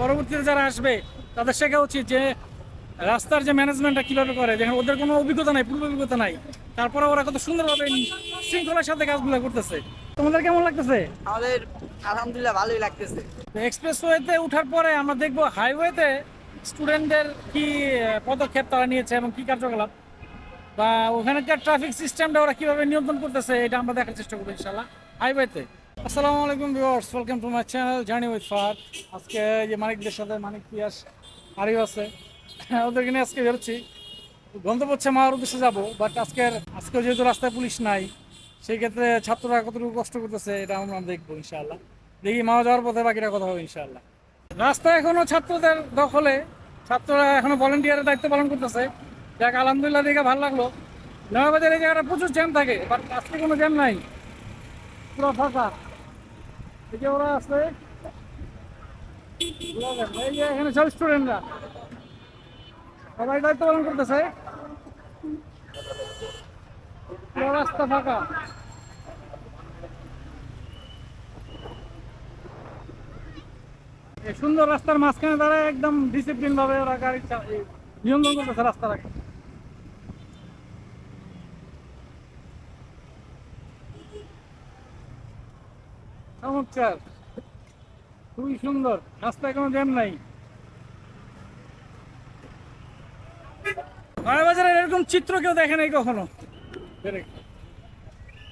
পরবর্তীতে যারা আসবে তাদের শেখা উচিত যে রাস্তার যে ম্যানেজমেন্টটা কিভাবে করে, যেখানে ওদের কোনো অভিজ্ঞতা নাই, পূর্ব অভিজ্ঞতা নাই, তারপরে ওরা কত সুন্দরভাবে শৃঙ্খলার সাথে কাজগুলো করতেছে। তোমাদের কেমন লাগতেছে? আমাদের আলহামদুলিল্লাহ ভালোই লাগতেছে। এক্সপ্রেসওয়েতে ওঠার পরে আমরা দেখবো হাইওয়েতে স্টুডেন্টদের কি পদক্ষেপ তারা নিয়েছে এবং কি কার্যকলাপ, বা ওখানকার ট্রাফিক সিস্টেমটা ওরা কিভাবে নিয়ন্ত্রণ করতেছে, এটা আমরা দেখার চেষ্টা করবো ইনশাল্লাহ হাইওয়েতে। আসসালামু আলাইকুম viewers, welcome to my channel journey with Fahad. আজকে যে মানিকদের সাথে মানিক পিয়াস আরিও আছে, ওদেরকে নিয়ে আজকে বেরোচ্ছি। গন্তব্য হচ্ছে মাওয়ার উদ্দেশ্যে যাবো, বাট আজকে যেহেতু রাস্তায় পুলিশ নাই, সেই ক্ষেত্রে ছাত্ররা কতটুকু কষ্ট করতেছে এটা আমরা দেখবো ইনশাআল্লাহ। দেখি মাওয়া যাওয়ার পথে বাকিটা কথা হবে ইনশাআল্লাহ। রাস্তা এখনো ছাত্রদের দখলে, ছাত্ররা এখনো ভলেন্টিয়ারের দায়িত্ব পালন করতেছে। যাক, আলহামদুলিল্লাহ দেখে ভালো লাগলো। নয়াবাজার এই জায়গাটা প্রচুর জ্যাম থাকে, বাট আজকে কোনো জ্যাম নাই, পুরো ফাঁকা। এই যে ওরা আছে, এই যে এখানে সব স্টুডেন্টরা সবাই দায়িত্ব পালন করতেছে, পুরো রাস্তা ফাঁকা। এই সুন্দর রাস্তার মাঝখানে দাঁড়ায় একদম ডিসিপ্লিন ভাবে ওরা গাড়ি নিয়ন্ত্রণ করতেছে রাস্তাটাকে। চমৎকার, খুবই সুন্দর, রাস্তায় কোনো জ্যাম নাই। নয়াবাজারের এরকম চিত্র কেউ দেখে নাই কখনো।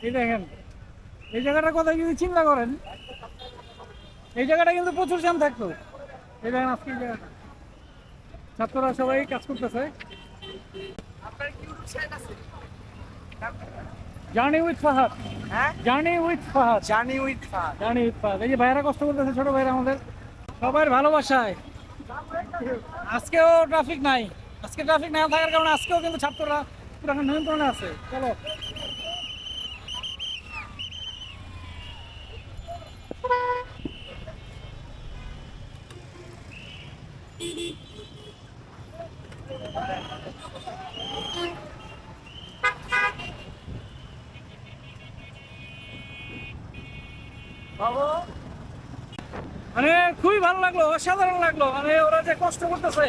এই দেখেন, এই জায়গাটার কথা যদি চিন্তা করেন, এই জায়গাটা কিন্তু প্রচুর জ্যাম থাকতো। এই দেখেন আজকে এই জায়গাটা, ছাত্ররা সবাই কাজ করতেছে। জার্নি উইথ ফাহাদ, হ্যাঁ, journey with Fahad, journey with Fahad. Journey with Fahad. এই যে ভাইরা কষ্ট করতেছে, ছোট ভাইরা আমাদের সবার ভালোবাসায়। আজকেও ট্রাফিক নাই, আজকে ট্রাফিক না থাকার কারণে আজকেও কিন্তু ছাত্ররা পুরো নিয়ন্ত্রণে আছে। চলো, মানে খুবই ভালো লাগলো, অসাধারণ লাগলো। মানে ওরা যে কষ্ট করতেছে,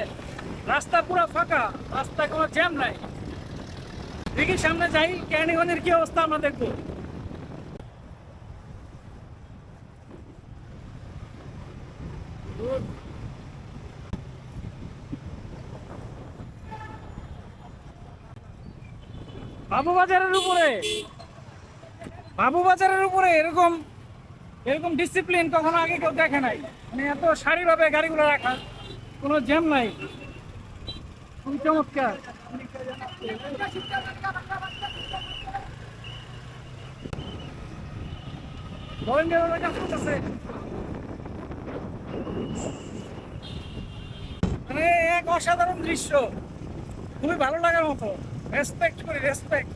রাস্তা পুরো ফাঁকা, রাস্তায় কোনো জ্যাম নাই। দেখি সামনে যাই, ক্যানিগঞ্জের কি অবস্থা আমরা দেখবো। বাবুবাজারের উপরে এরকম এরকম ডিসিপ্লিন কখনো আগে কেউ দেখে নাই। মানে এত সারিভাবে গাড়িগুলো রাখা, কোনো জ্যাম নাই, খুবই চমৎকার। ভলেন্টিয়াররা কাজ করতেছে, মানে এক অসাধারণ দৃশ্য, খুবই ভালো লাগার মতো। রেসপেক্ট করি, রেসপেক্ট।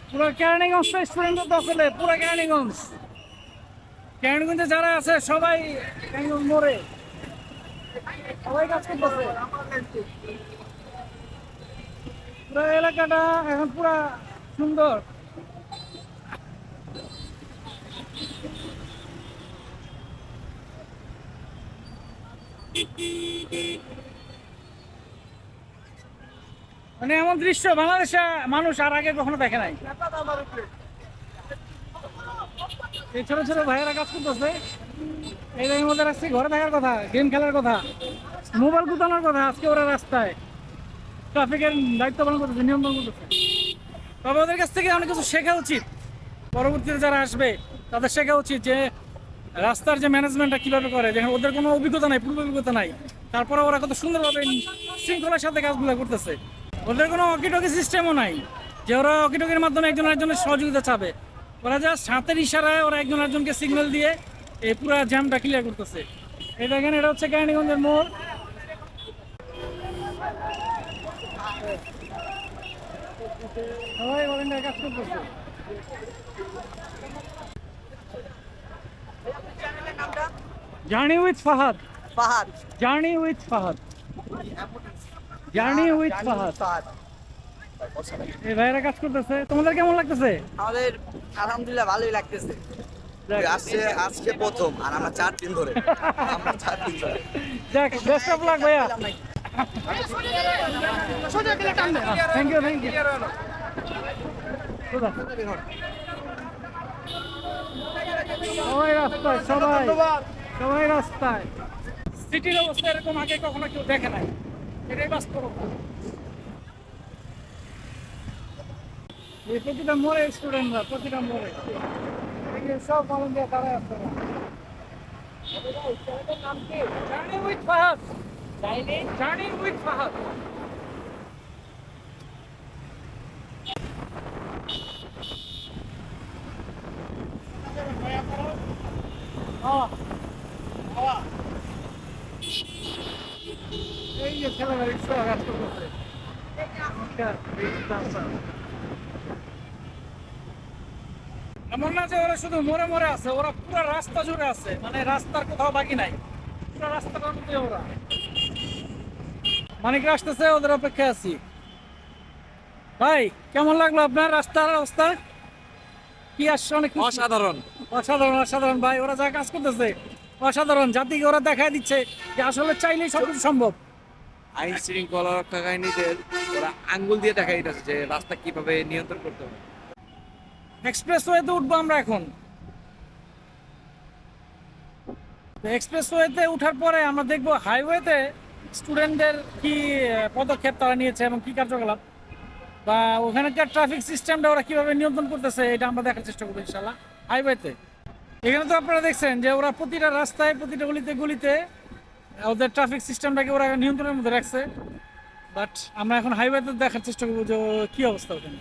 পুরো কেরানীগঞ্জ স্টুডেন্টদের দখলে, পুরো কেরানীগঞ্জে যারা আছে সবাই কেরানীগঞ্জ মোড়ে সবাই কাজ করতেছে। পুরো এলাকাটা এখন পুরা সুন্দর। মানে এমন দৃশ্য বাংলাদেশে মানুষ আর আগে কখনো দেখে নাই। এই ছোট ছোট ভাইয়েরা কাজ করতেছে, এই জায়গার মধ্যে রাখছি ঘরে থাকার কথা, গেম খেলার কথা, মোবাইল গুতানোর কথা। আজকে ওরা রাস্তায় ট্রাফিকের দায়িত্ব পালন করতেছে, নিয়ন্ত্রণ করতেছে। তবে ওদের কাছ থেকে অনেক কিছু শেখা উচিত। পরবর্তীতে যারা আসবে তাদের শেখা উচিত যে রাস্তার যে ম্যানেজমেন্টটা কিভাবে করে, যেখানে ওদের কোনো অভিজ্ঞতা নাই, পূর্ব অভিজ্ঞতা নাই, তারপরে ওরা কত সুন্দরভাবে শৃঙ্খলার সাথে কাজগুলো করতেছে। ওদের কোনো অকিটকি সিস্টেমও নাই যে ওরা অকিটকির মাধ্যমে একজন আরেকজনের সহযোগিতা চাবে। ওরা জাস্ট হাতের ইশারায় ওরা একজন আরেকজনকে সিগন্যাল দিয়ে এই পুরো জ্যামটা ক্লিয়ার করতেছে। এই দেখেন, এটা হচ্ছে কেরানীগঞ্জের মোড়। সবাই ভলেন্টিয়ার কাজ করতেছে। Journey with Fahad, Fahad, journey with Fahad, journey with Fahad. এই ভাইয়েরা কাজ করতেছে। তোমাদের কেমন লাগতেছে? আমাদের আলহামদুলিল্লাহ ভালোই লাগতেছে। আসছে আজকে প্রথম আর আমরা 4 দিন ধরে আমরা 4 দিন ধরে যাক বেস্ট অফ লাক ভাইয়া থ্যাংক ইউ সবাই রাস্তায় সবাই রাস্তায় সিটির অবস্থা এরকম আগে কখনো কেউ দেখে নাই এটাই বাস্তবতা এই প্রতিটা মোড়ে স্টুডেন্টরা প্রতিটা মোড়ে সব মানুষ দিয়ে দাঁড়ায় আসছে journey with Fahad journey with Fahad এই যে ছেলেরা রিক্সা কাজ করতেছে এমন না যে ওরা শুধু মোড়ে মোড়ে আছে, ওরা পুরো রাস্তা জুড়ে আছে, মানে রাস্তার কোথাও বাকি নাই, পুরো রাস্তাটার মধ্যে ওরা। মানিকরা আসতেছে, ওদের অপেক্ষায় আছি। ভাই কেমন লাগলো আপনার রাস্তার অবস্থা? কি আসছে? অনেক অসাধারণ অসাধারণ ভাই, ওরা যা কাজ করতেছে অসাধারণ। জাতিকে ওরা দেখায় দিচ্ছে যে আসলে চাইলেই সবকিছু সম্ভব। আইন শৃঙ্খলা রক্ষা বাহিনীদের ওরা আঙ্গুল দিয়ে দেখাই দিতেছে যে রাস্তা কিভাবে নিয়ন্ত্রণ করতে হবে। এক্সপ্রেসওয়েতে উঠবো আমরা এখন। এক্সপ্রেসওয়েতে উঠার পরে আমরা দেখবো হাইওয়েতে স্টুডেন্টদের কি পদক্ষেপ তারা নিয়েছে এবং কি কার্যকলাপ, বা ওখানকার ট্রাফিক সিস্টেমটা ওরা কিভাবে নিয়ন্ত্রণ করতেছে, এটা আমরা দেখার চেষ্টা করবো ইনশাল্লাহ হাইওয়েতে। এখানে তো আপনারা দেখছেন যে ওরা প্রতিটা রাস্তায় প্রতিটা গলিতে গলিতে ওদের ট্রাফিক সিস্টেমটাকে ওরা নিয়ন্ত্রণের মধ্যে রাখছে। বাট আমরা এখন হাইওয়েতে দেখার চেষ্টা করবো যে কি অবস্থা ওখানে।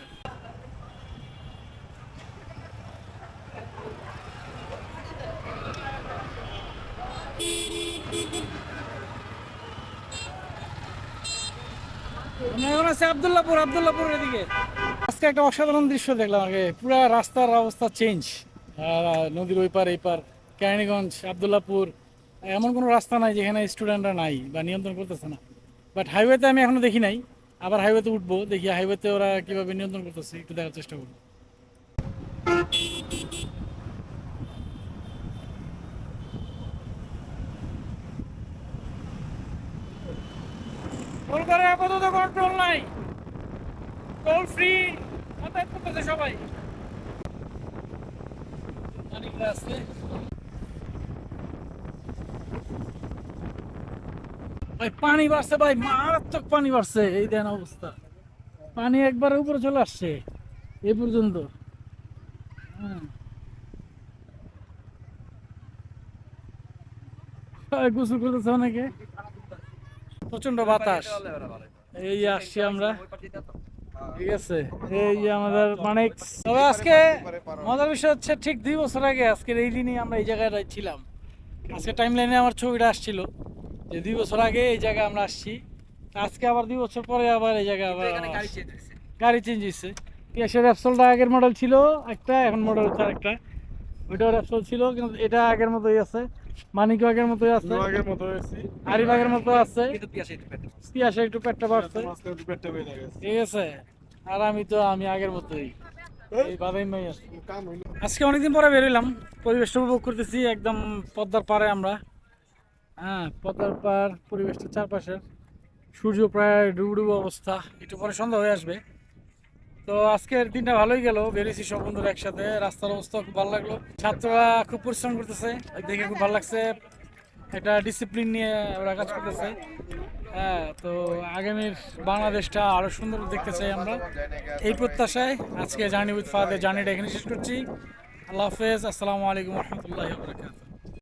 আমি এখন আছি আব্দুল্লাহপুরের এদিকে। আজকে একটা অসাধারণ দৃশ্য দেখলাম আগে, পুরো রাস্তার অবস্থা চেঞ্জ। নদীর ওই পার এই পার, কেরানীগঞ্জ, আব্দুল্লাহপুর, এমন কোনো রাস্তা নাই যেখানে স্টুডেন্টরা নাই বা নিয়ন্ত্রণ করতেছে না। বাট হাইওয়েতে আমি এখনো দেখি নাই, আবার হাইওয়েতে উঠবো, দেখি হাইওয়েতে ওরা কিভাবে নিয়ন্ত্রণ করতেছে একটু দেখার চেষ্টা করবো। কলকাতায় আপাতত কন্ট্রোল নাই, টোল ফ্রি যাতায়াত করতেছে সবাই। ভাই পানি বাড়ছে, ভাই মারাত্মক পানি বাড়ছে। এই দেন অবস্থা, পানি একবারে উপরে চলে আসছে এই পর্যন্ত। গোসল করতেছে অনেকে, প্রচন্ড বাতাস। এই যে আসছি আমরা, ঠিক আছে, এই যে আমাদের মানিক। তবে আজকে মজার বিষয় হচ্ছে ঠিক 2 বছর আগে আজকের এই দিনই আমরা এই জায়গায় ছিলাম। আজকে টাইম লাইনে আমার ছবিটা আসছিল যে 2 বছর আগে এই জায়গায় আমরা আসছি। আজকে আবার 2 বছর পরে আবার এই জায়গায় আবার গাড়ি চেঞ্জ হয়েছে। পিয়াসের র্যাপসোলটা আগের মডেল ছিল একটা, এখন মডেল হচ্ছে আরেকটা। ওইটাও র্যাপসোল ছিল কিন্তু এটা আগের মতোই আছে, মানিকও আগের মতোই আছে, আরিফ আগের মতো আছে, পিয়াসে একটু পেটটা বাড়ছে, ঠিক আছে। আর আমি আগের মতোই, এই বাদাইমাই আছে। আজকে অনেকদিন পরে বেরোলাম, পরিবেশটা উপভোগ করতেছি একদম পদ্মার পাড়ে আমরা। হ্যাঁ, পদ্মার পাড়, পরিবেশটা চারপাশের, সূর্য প্রায় ডুবডুবো অবস্থা, একটু পরে সন্ধ্যা হয়ে আসবে। তো আজকের দিনটা ভালোই গেল, বেরিয়েছি সব বন্ধুরা একসাথে। রাস্তার অবস্থা খুব ভালো লাগলো, ছাত্ররা খুব পরিশ্রম করতেছে, দেখে খুব ভালো লাগছে। একটা ডিসিপ্লিন নিয়ে ওরা কাজ করতেছে। হ্যাঁ, তো আগামীর বাংলাদেশটা আরো সুন্দর দেখতে চাই আমরা, এই প্রত্যাশায় আজকে জার্নি উইথ ফাহাদের জার্নিটা এখানে শেষ করছি। আল্লাহ হাফেজ, আসসালামু আলাইকুম রহমতুল্লাহি ওয়া বারাকাতুহু।